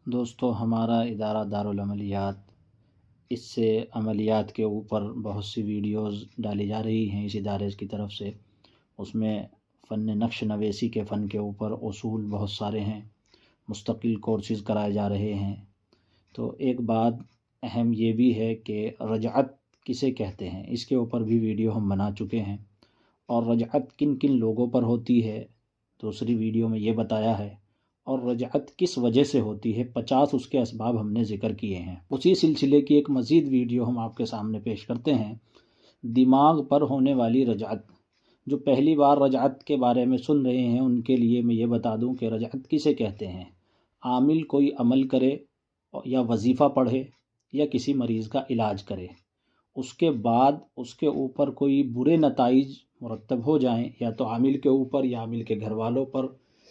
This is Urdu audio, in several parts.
دوستو ہمارا ادارہ دارالعملیات، اس سے عملیات کے اوپر بہت سی ویڈیوز ڈالی جا رہی ہیں اس ادارے کی طرف سے۔ اس میں فن نقش نویسی کے فن کے اوپر اصول بہت سارے ہیں، مستقل کورسز کرائے جا رہے ہیں۔ تو ایک بات اہم یہ بھی ہے کہ رجعت کسے کہتے ہیں، اس کے اوپر بھی ویڈیو ہم بنا چکے ہیں، اور رجعت کن کن لوگوں پر ہوتی ہے دوسری ویڈیو میں یہ بتایا ہے، اور رجعت کس وجہ سے ہوتی ہے 50 اس کے اسباب ہم نے ذکر کیے ہیں۔ اسی سلسلے کی ایک مزید ویڈیو ہم آپ کے سامنے پیش کرتے ہیں، دماغ پر ہونے والی رجعت۔ جو پہلی بار رجعت کے بارے میں سن رہے ہیں ان کے لیے میں یہ بتا دوں کہ رجعت کسے کہتے ہیں۔ عامل کوئی عمل کرے یا وظیفہ پڑھے یا کسی مریض کا علاج کرے، اس کے بعد اس کے اوپر کوئی برے نتائج مرتب ہو جائیں، یا تو عامل کے اوپر یا عامل کے گھر والوں پر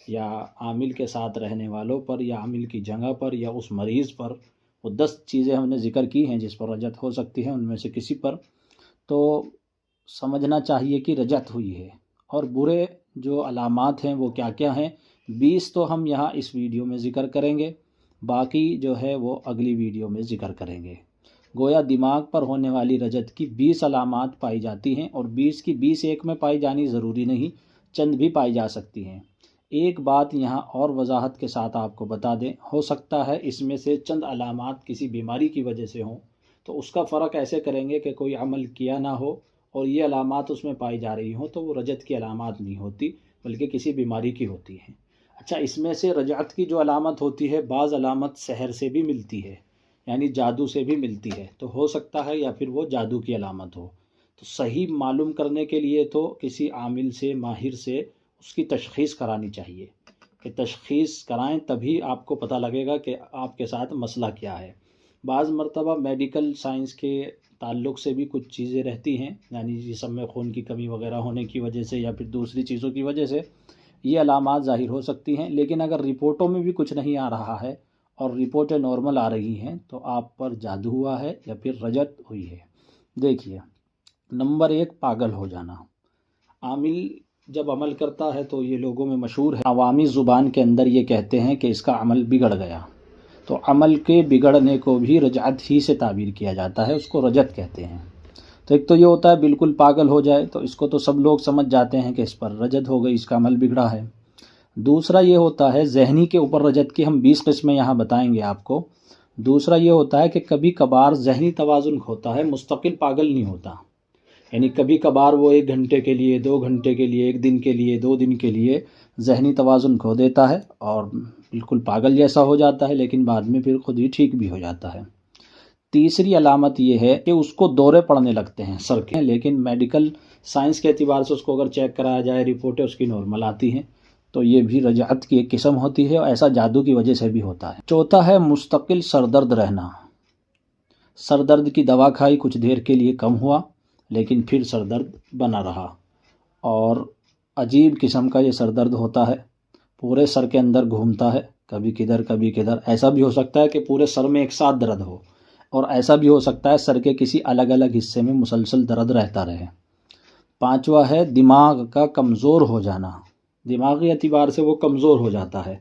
یا عامل کے ساتھ رہنے والوں پر یا عامل کی جگہ پر یا اس مریض پر۔ وہ 10 چیزیں ہم نے ذکر کی ہیں جس پر رجعت ہو سکتی ہے، ان میں سے کسی پر تو سمجھنا چاہیے کہ رجعت ہوئی ہے۔ اور برے جو علامات ہیں وہ کیا کیا ہیں، 20 تو ہم یہاں اس ویڈیو میں ذکر کریں گے، باقی جو ہے وہ اگلی ویڈیو میں ذکر کریں گے۔ گویا دماغ پر ہونے والی رجعت کی 20 علامات پائی جاتی ہیں، اور 20 کی 20 ایک میں پائی جانی ضروری نہیں، چند بھی پائی جا سکتی ہیں۔ ایک بات یہاں اور وضاحت کے ساتھ آپ کو بتا دیں، ہو سکتا ہے اس میں سے چند علامات کسی بیماری کی وجہ سے ہوں، تو اس کا فرق ایسے کریں گے کہ کوئی عمل کیا نہ ہو اور یہ علامات اس میں پائی جا رہی ہوں تو وہ رجعت کی علامات نہیں ہوتی بلکہ کسی بیماری کی ہوتی ہیں۔ اچھا، اس میں سے رجعت کی جو علامت ہوتی ہے، بعض علامت سحر سے بھی ملتی ہے، یعنی جادو سے بھی ملتی ہے، تو ہو سکتا ہے یا پھر وہ جادو کی علامت ہو۔ تو صحیح معلوم کرنے کے لیے تو کسی عامل سے، ماہر سے اس کی تشخیص کرانی چاہیے، کہ تشخیص کرائیں تبھی آپ کو پتہ لگے گا کہ آپ کے ساتھ مسئلہ کیا ہے۔ بعض مرتبہ میڈیکل سائنس کے تعلق سے بھی کچھ چیزیں رہتی ہیں، یعنی جسم میں خون کی کمی وغیرہ ہونے کی وجہ سے یا پھر دوسری چیزوں کی وجہ سے یہ علامات ظاہر ہو سکتی ہیں، لیکن اگر رپورٹوں میں بھی کچھ نہیں آ رہا ہے اور رپورٹیں نارمل آ رہی ہیں تو آپ پر جادو ہوا ہے یا پھر رجعت ہوئی ہے۔ دیکھیے، نمبر 1، پاگل ہو جانا۔ عامل جب عمل کرتا ہے تو یہ لوگوں میں مشہور ہے، عوامی زبان کے اندر یہ کہتے ہیں کہ اس کا عمل بگڑ گیا، تو عمل کے بگڑنے کو بھی رجعت ہی سے تعبیر کیا جاتا ہے، اس کو رجعت کہتے ہیں۔ تو ایک تو یہ ہوتا ہے بالکل پاگل ہو جائے، تو اس کو تو سب لوگ سمجھ جاتے ہیں کہ اس پر رجعت ہو گئی، اس کا عمل بگڑا ہے۔ دوسرا یہ ہوتا ہے ذہنی کے اوپر رجعت کی ہم 20 قسمیں یہاں بتائیں گے آپ کو۔ دوسرا یہ ہوتا ہے کہ کبھی کبھار ذہنی توازن کھوتا ہے، مستقل پاگل نہیں ہوتا، یعنی کبھی کبھار وہ 1 گھنٹے کے لیے، 2 گھنٹے کے لیے، 1 دن کے لیے، 2 دن کے لیے ذہنی توازن کھو دیتا ہے اور بالکل پاگل جیسا ہو جاتا ہے، لیکن بعد میں پھر خود ہی ٹھیک بھی ہو جاتا ہے۔ تیسری علامت یہ ہے کہ اس کو دورے پڑنے لگتے ہیں سر کے، لیکن میڈیکل سائنس کے اعتبار سے اس کو اگر چیک کرایا جائے، رپورٹیں اس کی نارمل آتی ہیں، تو یہ بھی رجعت کی ایک قسم ہوتی ہے، اور ایسا جادو کی وجہ سے بھی ہوتا ہے۔ چوتھا ہے مستقل سر درد رہنا۔ سر درد کی دوا کھائی، کچھ دیر کے لیے کم ہوا لیکن پھر سر درد بنا رہا، اور عجیب قسم کا یہ سر درد ہوتا ہے، پورے سر کے اندر گھومتا ہے، کبھی کدھر کبھی کدھر۔ ایسا بھی ہو سکتا ہے کہ پورے سر میں ایک ساتھ درد ہو، اور ایسا بھی ہو سکتا ہے سر کے کسی الگ الگ حصے میں مسلسل درد رہتا رہے۔ پانچواں ہے دماغ کا کمزور ہو جانا۔ دماغی اعتبار سے وہ کمزور ہو جاتا ہے،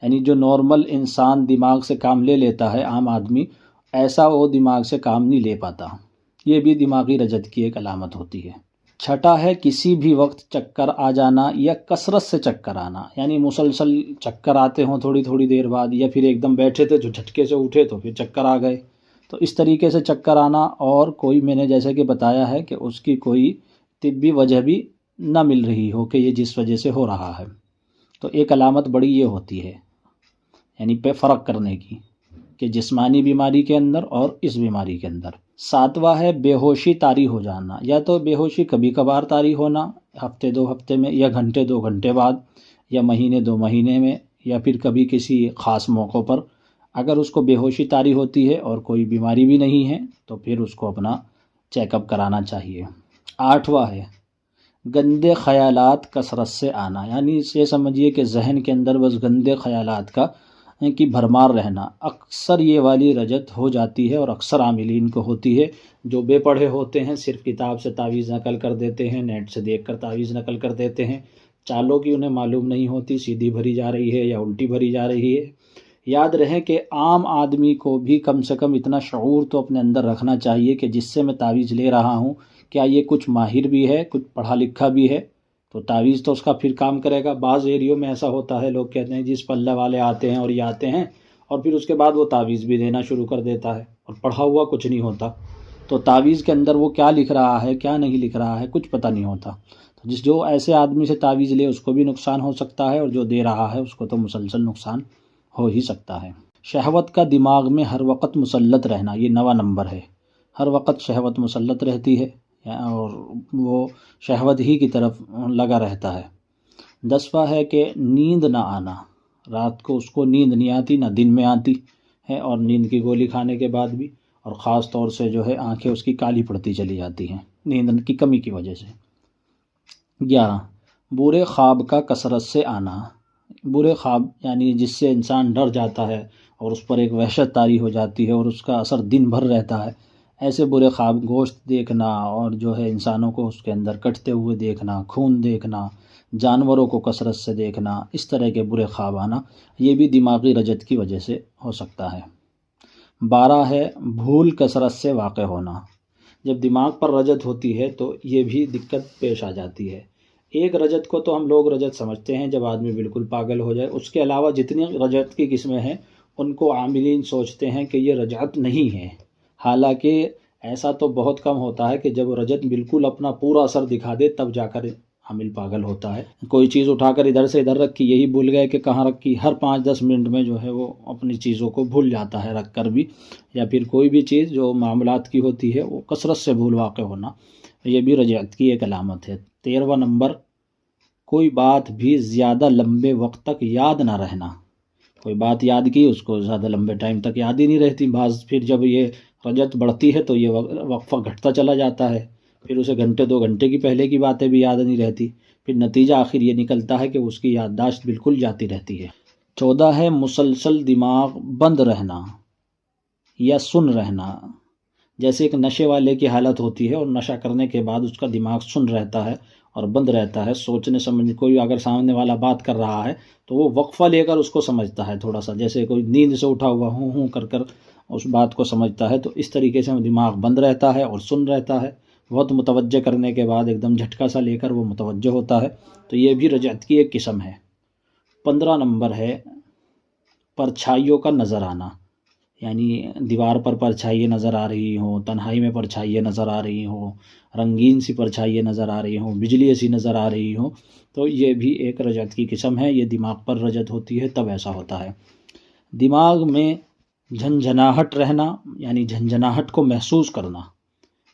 یعنی جو نارمل انسان دماغ سے کام لے لیتا ہے، عام آدمی، ایسا وہ دماغ سے کام نہیں لے پاتا۔ یہ بھی دماغی رجعت کی ایک علامت ہوتی ہے۔ چھٹا ہے کسی بھی وقت چکر آ جانا یا کثرت سے چکر آنا، یعنی مسلسل چکر آتے ہوں تھوڑی تھوڑی دیر بعد، یا پھر ایک دم بیٹھے تھے جو جھٹکے سے اٹھے تو پھر چکر آ گئے، تو اس طریقے سے چکر آنا، اور کوئی میں نے جیسے کہ بتایا ہے کہ اس کی کوئی طبی وجہ بھی نہ مل رہی ہو کہ یہ جس وجہ سے ہو رہا ہے، تو ایک علامت بڑی یہ ہوتی ہے، یعنی پہ فرق کرنے کی کہ جسمانی بیماری کے اندر اور اس بیماری کے اندر۔ ساتواں ہے بے ہوشی طاری ہو جانا، یا تو بے ہوشی کبھی کبھار طاری ہونا، ہفتے 2 ہفتے میں، یا گھنٹے 2 گھنٹے بعد، یا مہینے 2 مہینے میں، یا پھر کبھی کسی خاص موقع پر۔ اگر اس کو بے ہوشی طاری ہوتی ہے اور کوئی بیماری بھی نہیں ہے تو پھر اس کو اپنا چیک اپ کرانا چاہیے۔ 8واں ہے گندے خیالات کثرت سے آنا، یعنی یہ سمجھیے کہ ذہن کے اندر بس گندے خیالات کی بھرمار رہنا۔ اکثر یہ والی رجعت ہو جاتی ہے، اور اکثر عاملین کو ہوتی ہے، جو بے پڑھے ہوتے ہیں، صرف کتاب سے تعویذ نقل کر دیتے ہیں، نیٹ سے دیکھ کر تعویذ نقل کر دیتے ہیں، چالوں کی انہیں معلوم نہیں ہوتی، سیدھی بھری جا رہی ہے یا الٹی بھری جا رہی ہے، یاد رہے کہ عام آدمی کو بھی کم سے کم اتنا شعور تو اپنے اندر رکھنا چاہیے کہ جس سے میں تعویذ لے رہا ہوں کیا یہ کچھ ماہر بھی ہے، کچھ پڑھا لکھا بھی ہے، تو تعویذ تو اس کا پھر کام کرے گا۔ بعض ایریوں میں ایسا ہوتا ہے، لوگ کہتے ہیں جس پلہ والے آتے ہیں اور یہ آتے ہیں اور پھر اس کے بعد وہ تعویذ بھی دینا شروع کر دیتا ہے اور پڑھا ہوا کچھ نہیں ہوتا، تو تعویذ کے اندر وہ کیا لکھ رہا ہے کیا نہیں لکھ رہا ہے کچھ پتہ نہیں ہوتا۔ تو جو ایسے آدمی سے تعویذ لے اس کو بھی نقصان ہو سکتا ہے، اور جو دے رہا ہے اس کو تو مسلسل نقصان ہو ہی سکتا ہے۔ شہوت کا دماغ میں ہر وقت مسلط رہنا، یہ 9واں نمبر ہے۔ ہر وقت شہوت مسلط رہتی ہے اور وہ شہوت ہی کی طرف لگا رہتا ہے۔ 10واں ہے کہ نیند نہ آنا، رات کو اس کو نیند نہیں آتی، نہ دن میں آتی ہے، اور نیند کی گولی کھانے کے بعد بھی، اور خاص طور سے جو ہے آنکھیں اس کی کالی پڑتی چلی جاتی ہیں نیند کی کمی کی وجہ سے۔ 11 برے خواب کا کثرت سے آنا، برے خواب یعنی جس سے انسان ڈر جاتا ہے اور اس پر ایک وحشت طاری ہو جاتی ہے اور اس کا اثر دن بھر رہتا ہے، ایسے برے خواب، گوشت دیکھنا اور جو ہے انسانوں کو اس کے اندر کٹتے ہوئے دیکھنا، خون دیکھنا، جانوروں کو کثرت سے دیکھنا، اس طرح کے برے خواب آنا، یہ بھی دماغی رجت کی وجہ سے ہو سکتا ہے۔ 12 ہے بھول کثرت سے واقع ہونا، جب دماغ پر رجت ہوتی ہے تو یہ بھی دقت پیش آ جاتی ہے۔ ایک رجت کو تو ہم لوگ رجت سمجھتے ہیں جب آدمی بالکل پاگل ہو جائے، اس کے علاوہ جتنی رجت کی قسمیں ہیں ان کو عاملین سوچتے ہیں کہ یہ رجعت نہیں ہے، حالانکہ ایسا تو بہت کم ہوتا ہے کہ جب رجت بالکل اپنا پورا اثر دکھا دے تب جا کر عامل پاگل ہوتا ہے۔ کوئی چیز اٹھا کر ادھر سے ادھر رکھی، یہی بھول گئے کہ کہاں رکھی، ہر 5-10 منٹ میں جو ہے وہ اپنی چیزوں کو بھول جاتا ہے رکھ کر بھی، یا پھر کوئی بھی چیز جو معاملات کی ہوتی ہے وہ کثرت سے بھول واقع ہونا، یہ بھی رجعت کی ایک علامت ہے۔ 13واں نمبر کوئی بات بھی زیادہ لمبے وقت تک یاد نہ رہنا، کوئی بات یاد کی اس کو زیادہ لمبے ٹائم تک یاد ہی نہیں رہتی، بعض پھر جب یہ رجت بڑھتی ہے تو یہ وقفہ گھٹتا چلا جاتا ہے، پھر اسے گھنٹے 2 گھنٹے کی پہلے کی باتیں بھی یاد نہیں رہتی، پھر نتیجہ آخر یہ نکلتا ہے کہ اس کی یادداشت بالکل جاتی رہتی ہے۔ 14 ہے مسلسل دماغ بند رہنا یا سن رہنا، جیسے ایک نشے والے کی حالت ہوتی ہے اور نشہ کرنے کے بعد اس کا دماغ سن رہتا ہے اور بند رہتا ہے، سوچنے سمجھنے، کوئی اگر سامنے والا بات کر رہا ہے تو وہ وقفہ لے کر اس کو سمجھتا ہے، تھوڑا سا جیسے کوئی نیند سے اٹھا ہوا ہوں کر کر اس بات کو سمجھتا ہے، تو اس طریقے سے دماغ بند رہتا ہے اور سن رہتا ہے، بہت متوجہ کرنے کے بعد ایک دم جھٹکا سا لے کر وہ متوجہ ہوتا ہے، تو یہ بھی رجعت کی ایک قسم ہے۔ 15 نمبر ہے پرچھائیوں کا نظر آنا، یعنی دیوار پر پرچھائییں نظر آ رہی ہوں، تنہائی میں پرچھائییں نظر آ رہی ہوں، رنگین سی پرچھائییں نظر آ رہی ہوں، بجلی ایسی نظر آ رہی ہوں، تو یہ بھی ایک رجعت کی قسم ہے، یہ دماغ پر رجت ہوتی ہے تب ایسا ہوتا ہے۔ دماغ میں جھنجھناہٹ رہنا، یعنی جھنجھناہٹ کو محسوس کرنا،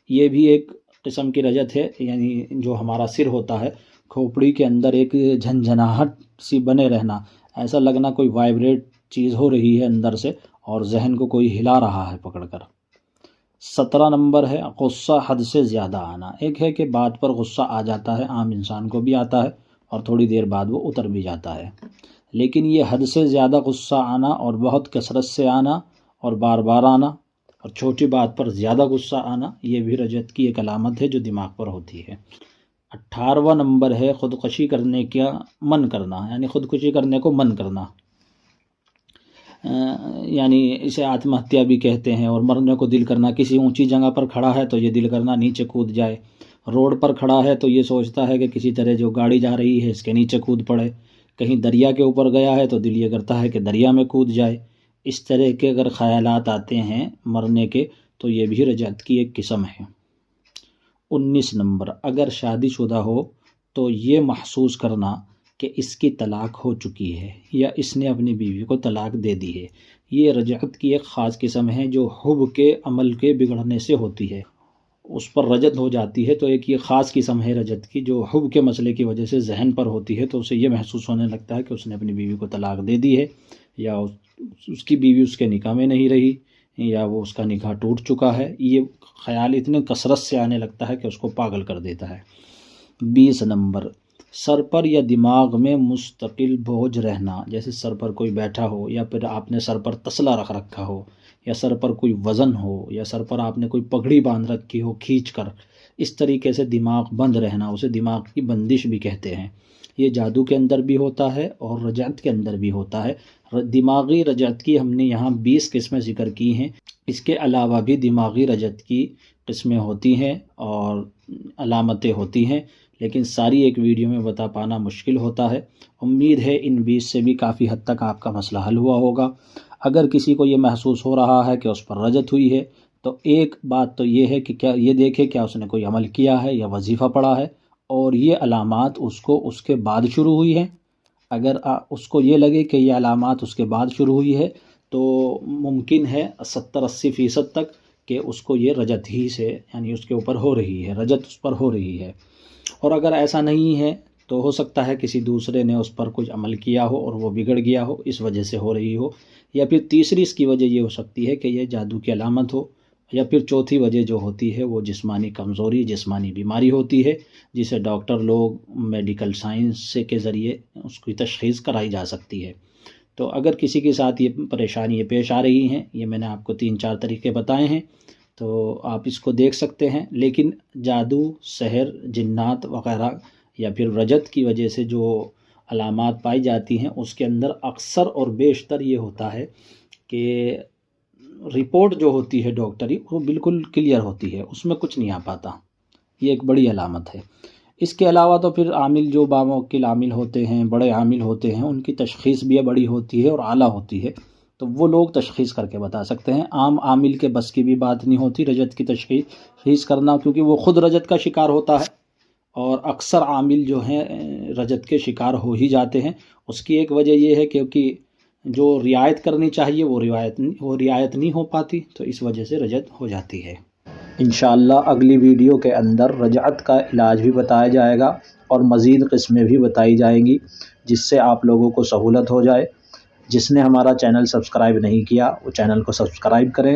یہ بھی ایک قسم کی رجت ہے، یعنی جو ہمارا سر ہوتا ہے کھوپڑی کے اندر ایک جھنجھناہٹ سی بنے رہنا، ایسا لگنا کوئی وائبریٹ چیز ہو رہی ہے اندر سے اور ذہن کو کوئی ہلا رہا ہے پکڑ کر۔ 17 نمبر ہے غصہ حد سے زیادہ آنا، ایک ہے کہ بات پر غصہ آ جاتا ہے، عام انسان کو بھی آتا ہے اور تھوڑی دیر بعد وہ اتر بھی جاتا ہے، لیکن یہ حد سے زیادہ غصہ آنا اور بہت کثرت سے آنا اور بار بار آنا اور چھوٹی بات پر زیادہ غصہ آنا، یہ بھی رجعت کی ایک علامت ہے جو دماغ پر ہوتی ہے۔ 18واں نمبر ہے خودکشی کرنے کا من کرنا، یعنی خودکشی کرنے کو من کرنا، یعنی اسے آتم ہتیا بھی کہتے ہیں، اور مرنے کو دل کرنا، کسی اونچی جگہ پر کھڑا ہے تو یہ دل کرنا نیچے کود جائے، روڈ پر کھڑا ہے تو یہ سوچتا ہے کہ کسی طرح جو گاڑی جا رہی ہے اس کے نیچے کود پڑے، کہیں دریا کے اوپر گیا ہے تو دل یہ کرتا ہے کہ دریا میں کود جائے، اس طرح کے اگر خیالات آتے ہیں مرنے کے تو یہ بھی رجعت کی ایک قسم ہے۔ 19 نمبر اگر شادی شدہ ہو تو یہ محسوس کرنا کہ اس کی طلاق ہو چکی ہے یا اس نے اپنی بیوی کو طلاق دے دی ہے، یہ رجعت کی ایک خاص قسم ہے جو حب کے عمل کے بگڑنے سے ہوتی ہے، اس پر رجت ہو جاتی ہے، تو ایک یہ خاص قسم ہے رجت کی جو حب کے مسئلے کی وجہ سے ذہن پر ہوتی ہے، تو اسے یہ محسوس ہونے لگتا ہے کہ اس نے اپنی بیوی کو طلاق دے دی ہے، یا اس کی بیوی اس کے نکاح میں نہیں رہی، یا وہ اس کا نکاح ٹوٹ چکا ہے، یہ خیال اتنے کثرت سے آنے لگتا ہے کہ اس کو پاگل کر دیتا ہے۔ 20 نمبر سر پر یا دماغ میں مستقل بوجھ رہنا، جیسے سر پر کوئی بیٹھا ہو یا پھر آپ نے سر پر تسلا رکھ رکھا ہو، یا سر پر کوئی وزن ہو، یا سر پر آپ نے کوئی پگڑی باندھ رکھی ہو کھینچ کر، اس طریقے سے دماغ بند رہنا، اسے دماغ کی بندش بھی کہتے ہیں، یہ جادو کے اندر بھی ہوتا ہے اور رجعت کے اندر بھی ہوتا ہے۔ دماغی رجعت کی ہم نے یہاں 20 قسمیں ذکر کی ہیں، اس کے علاوہ بھی دماغی رجعت کی قسمیں ہوتی ہیں اور علامتیں ہوتی ہیں، لیکن ساری ایک ویڈیو میں بتا پانا مشکل ہوتا ہے۔ امید ہے ان 20 سے بھی کافی حد تک آپ کا مسئلہ حل ہوا ہوگا۔ اگر کسی کو یہ محسوس ہو رہا ہے کہ اس پر رجعت ہوئی ہے تو ایک بات تو یہ ہے کہ کیا یہ دیکھے کیا اس نے کوئی عمل کیا ہے یا وظیفہ پڑھا ہے، اور یہ علامات اس کو اس کے بعد شروع ہوئی ہیں۔ اگر اس کو یہ لگے کہ یہ علامات اس کے بعد شروع ہوئی ہے تو ممکن ہے 70-80% تک کہ اس کو یہ رجعت ہی سے یعنی اس کے اوپر ہو رہی ہے، رجعت اس پر ہو رہی ہے۔ اور اگر ایسا نہیں ہے تو ہو سکتا ہے کسی دوسرے نے اس پر کچھ عمل کیا ہو اور وہ بگڑ گیا ہو، اس وجہ سے ہو رہی ہو، یا پھر تیسری اس کی وجہ یہ ہو سکتی ہے کہ یہ جادو کی علامت ہو، یا پھر چوتھی وجہ جو ہوتی ہے وہ جسمانی کمزوری، جسمانی بیماری ہوتی ہے، جسے ڈاکٹر لوگ میڈیکل سائنس کے ذریعے اس کی تشخیص کرائی جا سکتی ہے۔ تو اگر کسی کے ساتھ یہ پریشانی پیش آ رہی ہیں، یہ میں نے آپ کو 3-4 طریقے بتائے ہیں، تو آپ اس کو دیکھ سکتے ہیں۔ لیکن جادو، سحر، جنات وغیرہ یا پھر رجعت کی وجہ سے جو علامات پائی جاتی ہیں اس کے اندر اکثر اور بیشتر یہ ہوتا ہے کہ رپورٹ جو ہوتی ہے ڈاکٹری وہ بالکل کلیئر ہوتی ہے، اس میں کچھ نہیں آ پاتا، یہ ایک بڑی علامت ہے۔ اس کے علاوہ تو پھر عامل جو باموکل عامل ہوتے ہیں، بڑے عامل ہوتے ہیں، ان کی تشخیص بھی بڑی ہوتی ہے اور اعلیٰ ہوتی ہے، تو وہ لوگ تشخیص کر کے بتا سکتے ہیں۔ عام عامل کے بس کی بھی بات نہیں ہوتی رجعت کی تشخیص کرنا، کیونکہ وہ خود رجعت کا شکار ہوتا ہے، اور اکثر عامل جو ہیں رجعت کے شکار ہو ہی جاتے ہیں۔ اس کی ایک وجہ یہ ہے کیونکہ جو رعایت کرنی چاہیے وہ رعایت نہیں ہو پاتی، تو اس وجہ سے رجعت ہو جاتی ہے۔ انشاءاللہ اگلی ویڈیو کے اندر رجعت کا علاج بھی بتایا جائے گا اور مزید قسمیں بھی بتائی جائیں گی، جس سے آپ لوگوں کو سہولت ہو جائے۔ جس نے ہمارا چینل سبسکرائب نہیں کیا وہ چینل کو سبسکرائب کریں